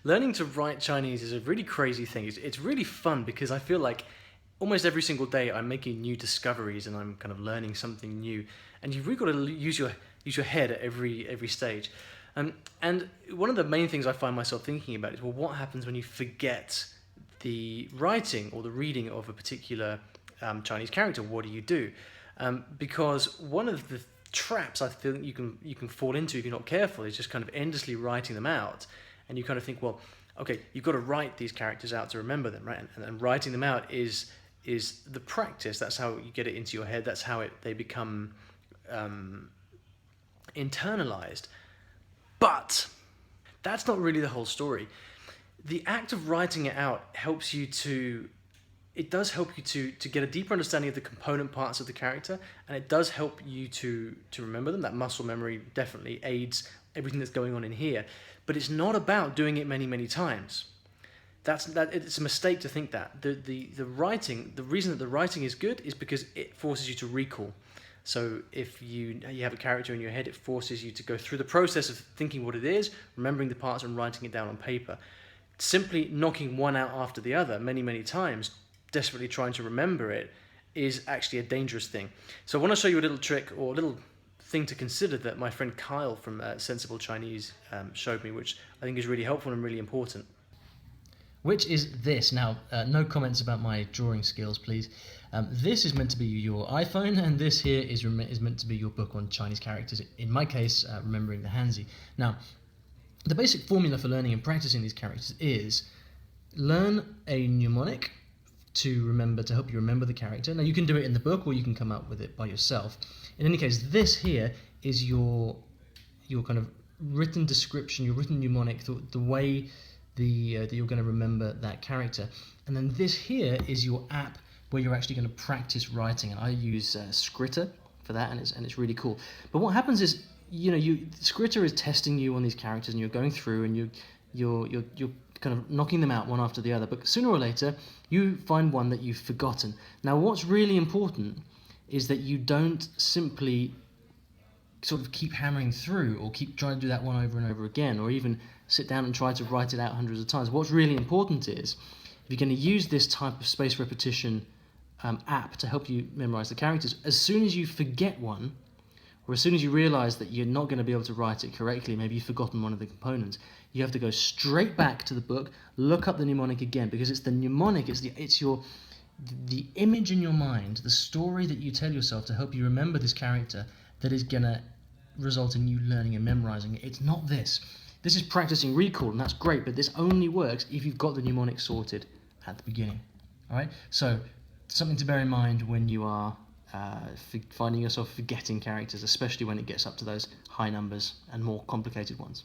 Learning to write Chinese is a really crazy thing. It's really fun because I feel like almost every single day I'm making new discoveries and I'm kind of learning something new. And you've really got to use your head at every stage. And one of the main things I find myself thinking about is, well, what happens when you forget the writing or the reading of a particular Chinese character? What do you do? Because one of the traps I feel you can fall into if you're not careful is just kind of endlessly writing them out, and you kind of think, well, okay, you've got to write these characters out to remember them, right? And writing them out is the practice. That's how you get it into your head. That's how they become internalized. But that's not really the whole story. The act of writing it out helps you to it does help you to get a deeper understanding of the component parts of the character, and it does help you to remember them. That muscle memory definitely aids everything that's going on in here, but it's not about doing it many times. It's a mistake to think that the writing, the reason that the writing is good is because it forces you to recall. So if you have a character in your head, it forces you to go through the process of thinking what it is, remembering the parts, and writing it down on paper. Simply knocking one out after the other many times, desperately trying to remember it, is actually a dangerous thing. So I want to show you a little trick or a little thing to consider that my friend Kyle from Sensible Chinese showed me, which I think is really helpful and really important. Which is this. Now, no comments about my drawing skills, please. This is meant to be your iPhone, and this here is meant to be your book on Chinese characters. In my case, remembering the Hanzi. Now, the basic formula for learning and practicing these characters is learn a mnemonic to help you remember the character. Now, you can do it in the book, or you can come up with it by yourself. In any case, this here is your kind of written description, your written mnemonic, the way that you're going to remember that character. And then this here is your app where you're actually going to practice writing, and I use Scritter for that, and it's really cool. But what happens is, Scritter is testing you on these characters, and you're going through, and you're kind of knocking them out one after the other. But sooner or later, you find one that you've forgotten. Now, what's really important is that you don't simply sort of keep hammering through, or keep trying to do that one over and over again, or even sit down and try to write it out hundreds of times. What's really important is, if you're going to use this type of spaced repetition app to help you memorize the characters, as soon as you forget one, or as soon as you realize that you're not going to be able to write it correctly, maybe you've forgotten one of the components, you have to go straight back to the book, look up the mnemonic again, because it's the mnemonic, it's the image in your mind, the story that you tell yourself to help you remember this character, that is going to result in you learning and memorizing it. It's not this. This is practicing recall, and that's great, but this only works if you've got the mnemonic sorted at the beginning. All right? So, something to bear in mind when you are finding yourself forgetting characters, especially when it gets up to those high numbers and more complicated ones.